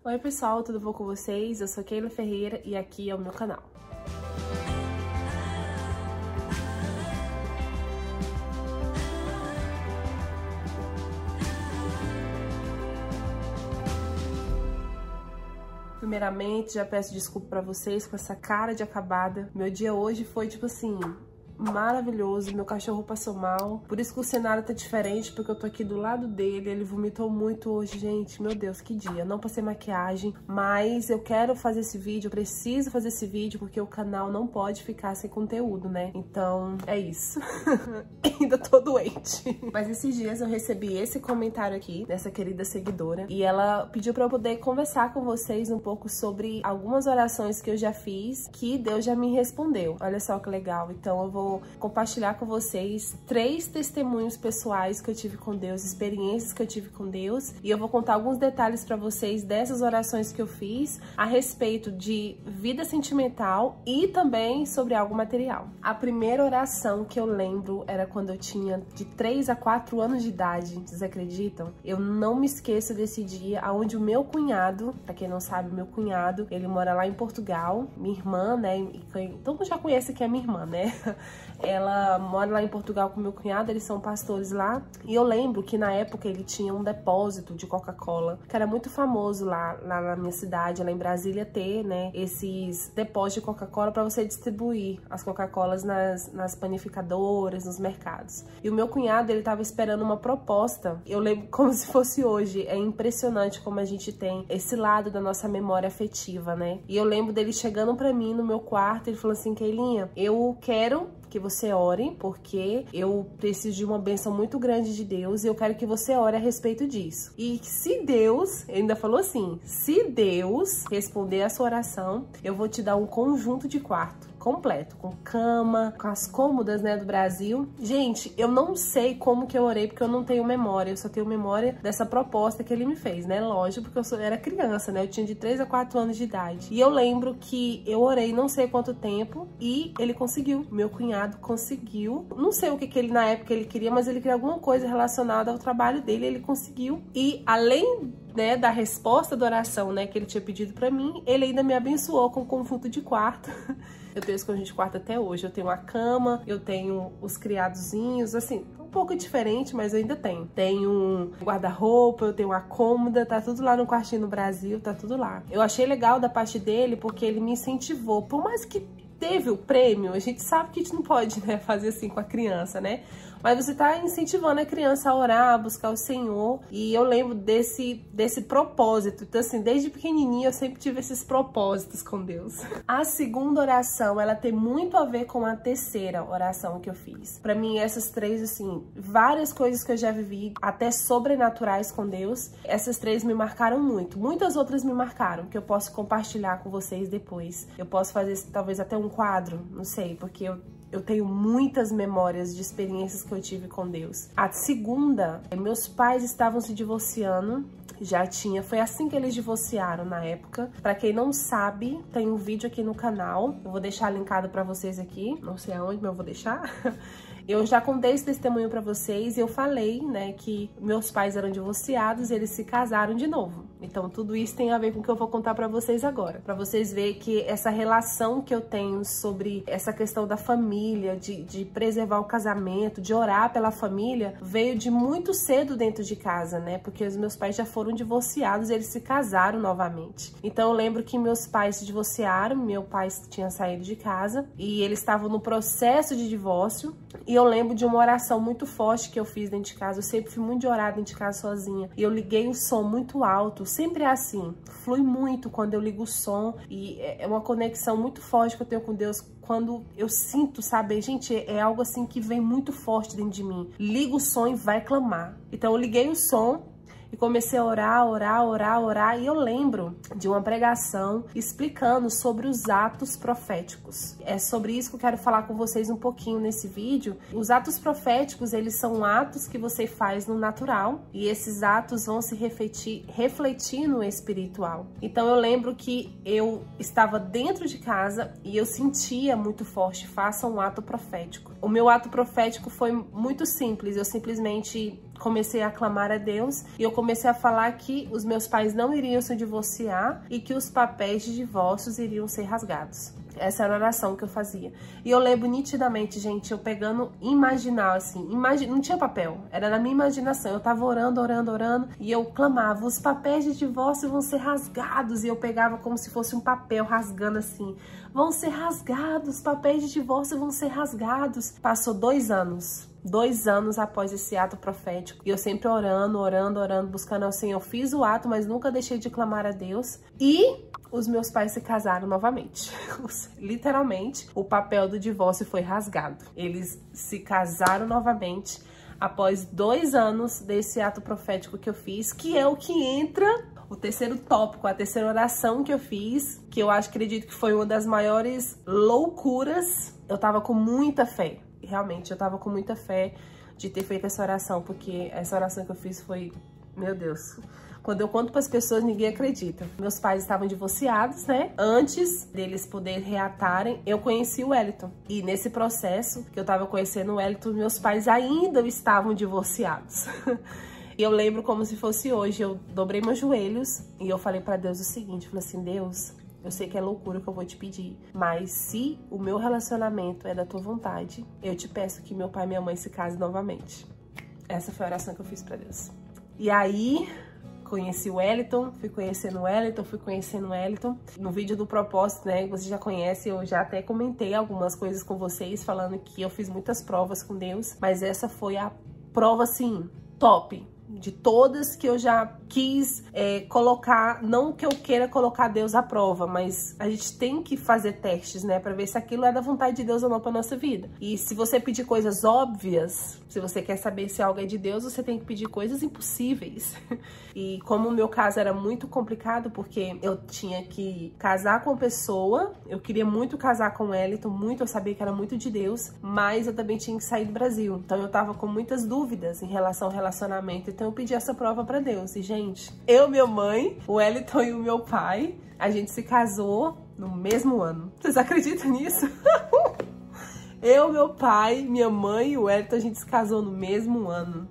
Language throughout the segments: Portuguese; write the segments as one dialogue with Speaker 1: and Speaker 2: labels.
Speaker 1: Oi pessoal, tudo bom com vocês? Eu sou Keila Ferreira e aqui é o meu canal. Primeiramente, já peço desculpa pra vocês com essa cara de acabada. Meu dia hoje foi tipo assim, maravilhoso, meu cachorro passou mal, por isso que o cenário tá diferente, porque eu tô aqui do lado dele, ele vomitou muito hoje, gente, meu Deus, que dia, não passei maquiagem, mas eu quero fazer esse vídeo, eu preciso fazer esse vídeo, porque o canal não pode ficar sem conteúdo, né, então é isso, ainda tô doente. Mas esses dias eu recebi esse comentário aqui, dessa querida seguidora, e ela pediu pra eu poder conversar com vocês um pouco sobre algumas orações que eu já fiz, que Deus já me respondeu, olha só que legal, então eu vou compartilhar com vocês 3 testemunhos pessoais que eu tive com Deus, experiências que eu tive com Deus, e eu vou contar alguns detalhes para vocês dessas orações que eu fiz a respeito de vida sentimental e também sobre algo material. A primeira oração que eu lembro era quando eu tinha de 3 a 4 anos de idade, vocês acreditam? Eu não me esqueço desse dia onde o meu cunhado, pra quem não sabe, meu cunhado, ele mora lá em Portugal, minha irmã, né, todo mundo já conhece que é minha irmã, né? Ela mora lá em Portugal com meu cunhado, eles são pastores lá. E eu lembro que na época ele tinha um depósito de Coca-Cola, que era muito famoso lá na minha cidade, lá em Brasília, ter, né, esses depósitos de Coca-Cola para você distribuir as Coca-Colas nas panificadoras, nos mercados. E o meu cunhado, ele tava esperando uma proposta. Eu lembro como se fosse hoje. É impressionante como a gente tem esse lado da nossa memória afetiva, né? E eu lembro dele chegando para mim no meu quarto, ele falou assim: Keilinha, eu quero que você ore, porque eu preciso de uma bênção muito grande de Deus e eu quero que você ore a respeito disso. E se Deus, ele ainda falou assim, se Deus responder a sua oração, eu vou te dar um conjunto de quarto completo, com cama, com as cômodas, né, do Brasil. Gente, eu não sei como que eu orei, porque eu não tenho memória, eu só tenho memória dessa proposta que ele me fez, né, lógico, porque eu era criança, né, eu tinha de 3 a 4 anos de idade. E eu lembro que eu orei não sei quanto tempo e ele conseguiu, meu cunhado conseguiu. Não sei o que ele na época ele queria, mas ele queria alguma coisa relacionada ao trabalho dele, ele conseguiu. E além, né, da resposta da oração, né, que ele tinha pedido pra mim, ele ainda me abençoou com um conjunto de quarto. Eu tenho esse conjunto de quarto até hoje. Eu tenho a cama, eu tenho os criadozinhos, assim, um pouco diferente, mas eu ainda tenho. Tenho um guarda-roupa, eu tenho uma cômoda, tá tudo lá no quartinho no Brasil, tá tudo lá. Eu achei legal da parte dele porque ele me incentivou, por mais que teve o prêmio, a gente sabe que a gente não pode, né, fazer assim com a criança, né? Mas você tá incentivando a criança a orar, a buscar o Senhor. E eu lembro desse propósito. Então, assim, desde pequenininha eu sempre tive esses propósitos com Deus. A segunda oração, ela tem muito a ver com a terceira oração que eu fiz. Pra mim, essas 3, assim, várias coisas que eu já vivi, até sobrenaturais com Deus, essas 3 me marcaram muito. Muitas outras me marcaram, que eu posso compartilhar com vocês depois. Eu posso fazer, talvez, até um quadro, não sei, porque eu tenho muitas memórias de experiências que eu tive com Deus. A segunda, meus pais estavam se divorciando, foi assim que eles divorciaram na época. Pra quem não sabe, tem um vídeo aqui no canal, eu vou deixar linkado pra vocês aqui, não sei aonde, mas eu vou deixar. Eu já contei esse testemunho pra vocês e eu falei, né, que meus pais eram divorciados e eles se casaram de novo. Então tudo isso tem a ver com o que eu vou contar pra vocês agora. Pra vocês verem que essa relação que eu tenho sobre essa questão da família, de preservar o casamento, de orar pela família, veio de muito cedo dentro de casa, né? Porque os meus pais já foram divorciados e eles se casaram novamente. Então eu lembro que meus pais se divorciaram, meu pai tinha saído de casa e eles estavam no processo de divórcio. E eu lembro de uma oração muito forte que eu fiz dentro de casa. Eu sempre fui muito de orar dentro de casa sozinha. E eu liguei o som muito alto. Sempre é assim. Flui muito quando eu ligo o som. E é uma conexão muito forte que eu tenho com Deus. Quando eu sinto, sabe? Gente, é algo assim que vem muito forte dentro de mim. Liga o som e vai clamar. Então eu liguei o som e comecei a orar, e eu lembro de uma pregação explicando sobre os atos proféticos. É sobre isso que eu quero falar com vocês um pouquinho nesse vídeo. Os atos proféticos, eles são atos que você faz no natural, e esses atos vão se refletir no espiritual. Então eu lembro que eu estava dentro de casa e eu sentia muito forte, faça um ato profético. O meu ato profético foi muito simples, eu simplesmente comecei a clamar a Deus e eu comecei a falar que os meus pais não iriam se divorciar e que os papéis de divórcios iriam ser rasgados. Essa era a oração que eu fazia. E eu lembro nitidamente, gente, eu pegando, imaginar assim, não tinha papel, era na minha imaginação. Eu tava orando, orando, orando, e eu clamava, os papéis de divórcio vão ser rasgados. E eu pegava como se fosse um papel rasgando assim, vão ser rasgados, os papéis de divórcio vão ser rasgados. Passou 2 anos. 2 anos após esse ato profético. E eu sempre orando, orando, orando, buscando ao Senhor. Eu fiz o ato, mas nunca deixei de clamar a Deus. E os meus pais se casaram novamente. Literalmente, o papel do divórcio foi rasgado. Eles se casaram novamente após 2 anos desse ato profético que eu fiz, que é o que entra o terceiro tópico, a terceira oração que eu fiz, que eu acredito que foi uma das maiores loucuras. Eu tava com muita fé. Realmente, eu tava com muita fé de ter feito essa oração, porque essa oração que eu fiz foi, meu Deus, quando eu conto para as pessoas, ninguém acredita. Meus pais estavam divorciados, né? Antes deles poderem reatarem, eu conheci o Wellington. E nesse processo que eu tava conhecendo o Wellington, meus pais ainda estavam divorciados. E eu lembro como se fosse hoje, eu dobrei meus joelhos e eu falei para Deus o seguinte, eu falei assim, Deus, eu sei que é loucura o que eu vou te pedir, mas se o meu relacionamento é da tua vontade, eu te peço que meu pai e minha mãe se casem novamente. Essa foi a oração que eu fiz pra Deus. E aí, conheci o Wellington, fui conhecendo o Wellington. No vídeo do propósito, né, você já conhece, eu já até comentei algumas coisas com vocês, falando que eu fiz muitas provas com Deus, mas essa foi a prova, assim, top. De todas que eu já quis colocar, não que eu queira colocar Deus à prova, mas a gente tem que fazer testes, né, pra ver se aquilo é da vontade de Deus ou não pra nossa vida. E se você pedir coisas óbvias, se você quer saber se algo é de Deus, você tem que pedir coisas impossíveis. E como o meu caso era muito complicado, porque eu tinha que casar com a pessoa, eu queria muito casar com o Wellington, muito, eu sabia que era muito de Deus, mas eu também tinha que sair do Brasil. Então eu tava com muitas dúvidas em relação ao relacionamento, então eu pedi essa prova pra Deus. E, gente, eu, minha mãe, o Wellington e o meu pai, a gente se casou no mesmo ano. Vocês acreditam nisso? Eu, meu pai, minha mãe e o Wellington, a gente se casou no mesmo ano.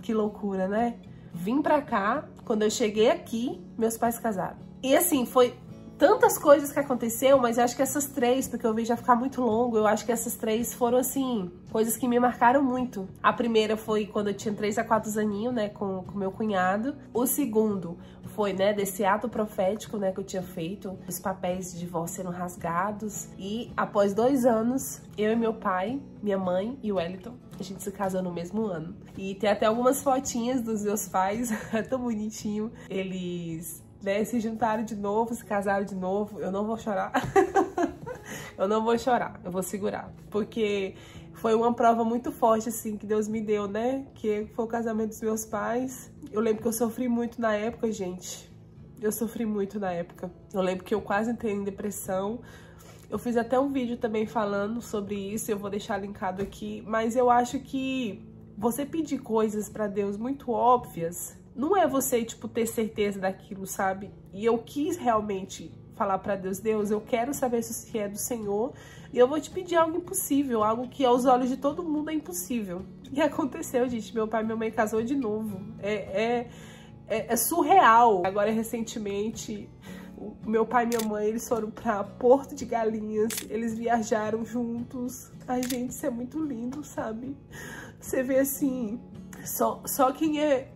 Speaker 1: Que loucura, né? Vim pra cá, quando eu cheguei aqui, meus pais se casaram. E assim, foi tantas coisas que aconteceu, mas eu acho que essas 3, porque eu vi já ficar muito longo, eu acho que essas 3 foram, assim, coisas que me marcaram muito. A primeira foi quando eu tinha 3 a 4 aninhos, né, com meu cunhado. O segundo foi, né, desse ato profético, né, que eu tinha feito, os papéis de divórcio sendo rasgados. E após 2 anos, eu e meu pai, minha mãe e o Wellington, a gente se casou no mesmo ano. E tem até algumas fotinhas dos meus pais, é tão bonitinho. Eles, né, se juntaram de novo, se casaram de novo. Eu não vou chorar. Eu não vou chorar, eu vou segurar. Porque foi uma prova muito forte, assim, que Deus me deu, né? Que foi o casamento dos meus pais. Eu lembro que eu sofri muito na época, gente. Eu sofri muito na época. Eu lembro que eu quase entrei em depressão. Eu fiz até um vídeo também falando sobre isso, eu vou deixar linkado aqui. Mas eu acho que você pedir coisas pra Deus muito óbvias, não é você, tipo, ter certeza daquilo, sabe? E eu quis realmente falar pra Deus, Deus, eu quero saber se isso é do Senhor e eu vou te pedir algo impossível, algo que aos olhos de todo mundo é impossível. E aconteceu, gente, meu pai e minha mãe casou de novo. É surreal. Agora, recentemente, o meu pai e minha mãe, eles foram pra Porto de Galinhas, eles viajaram juntos. Ai, gente, isso é muito lindo, sabe? Você vê assim, só quem é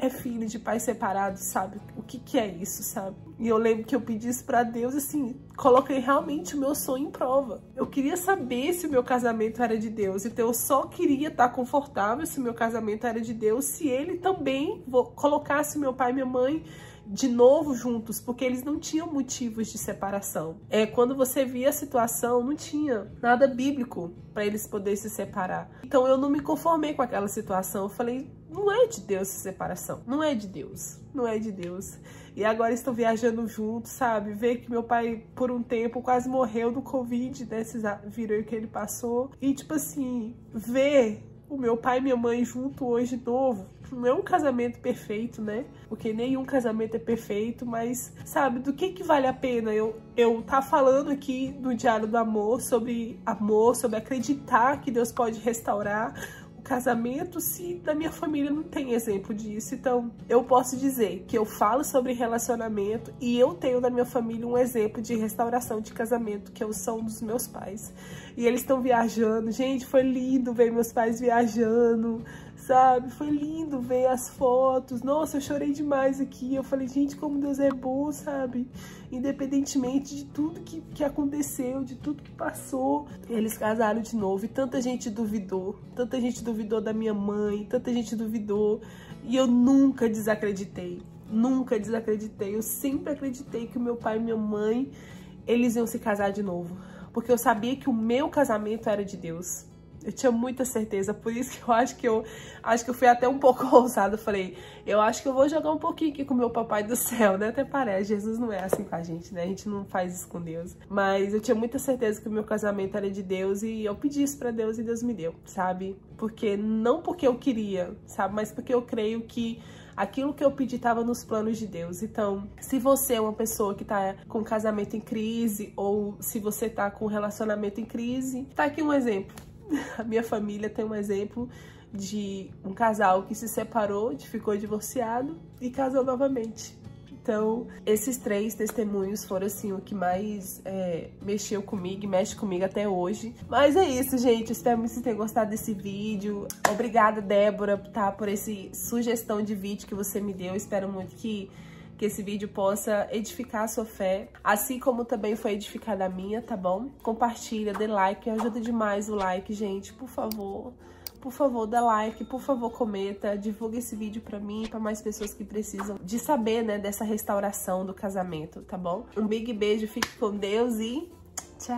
Speaker 1: filho de pais separados sabe o que é isso, sabe? E eu lembro que eu pedi isso pra Deus, assim, coloquei realmente o meu sonho em prova. Eu queria saber se o meu casamento era de Deus, então eu só queria estar confortável se o meu casamento era de Deus, se ele também colocasse meu pai e minha mãe de novo juntos, porque eles não tinham motivos de separação. Quando você via a situação, não tinha nada bíblico para eles poderem se separar. Então eu não me conformei com aquela situação. Eu falei, não é de Deus essa separação, não é de Deus, não é de Deus. E agora estão viajando juntos, sabe? Ver que meu pai, por um tempo, quase morreu do Covid, né? Vocês viram o que ele passou. E, tipo assim, ver o meu pai e minha mãe junto hoje de novo, não é um casamento perfeito, né? Porque nenhum casamento é perfeito, mas, sabe, do que vale a pena eu tá falando aqui no Diário do Amor, sobre acreditar que Deus pode restaurar o casamento se na minha família não tem exemplo disso? Então, eu posso dizer que eu falo sobre relacionamento e eu tenho na minha família um exemplo de restauração de casamento, que é o som dos meus pais. E eles estão viajando. Gente, foi lindo ver meus pais viajando, sabe? Foi lindo ver as fotos. Nossa, eu chorei demais aqui. Eu falei, gente, como Deus é bom, sabe? Independentemente de tudo que aconteceu, de tudo que passou, eles casaram de novo. E tanta gente duvidou da minha mãe, tanta gente duvidou. E eu nunca desacreditei, nunca desacreditei. Eu sempre acreditei que o meu pai e minha mãe, eles iam se casar de novo. Porque eu sabia que o meu casamento era de Deus. Eu tinha muita certeza, por isso que eu acho que eu fui até um pouco ousada. Eu falei, eu acho que eu vou jogar um pouquinho aqui com o meu papai do céu, né? Até parece, Jesus não é assim com a gente, né? A gente não faz isso com Deus. Mas eu tinha muita certeza que o meu casamento era de Deus e eu pedi isso pra Deus e Deus me deu, sabe? Porque, não porque eu queria, sabe? Mas porque eu creio que aquilo que eu pedi estava nos planos de Deus. Então, se você é uma pessoa que tá com casamento em crise, ou se você tá com relacionamento em crise, tá aqui um exemplo. A minha família tem um exemplo de um casal que se separou, ficou divorciado e casou novamente. Então, esses 3 testemunhos foram, assim, o que mais mexeu comigo e mexe comigo até hoje. Mas é isso, gente. Espero muito que vocês tenham gostado desse vídeo. Obrigada, Débora, tá, por essa sugestão de vídeo que você me deu. Espero muito que esse vídeo possa edificar a sua fé, assim como também foi edificada a minha, tá bom? Compartilha, dê like, ajuda demais o like, gente, por favor. Por favor, dá like, por favor, comenta, divulga esse vídeo pra mim e pra mais pessoas que precisam de saber, né, dessa restauração do casamento, tá bom? Um big beijo, fique com Deus e tchau!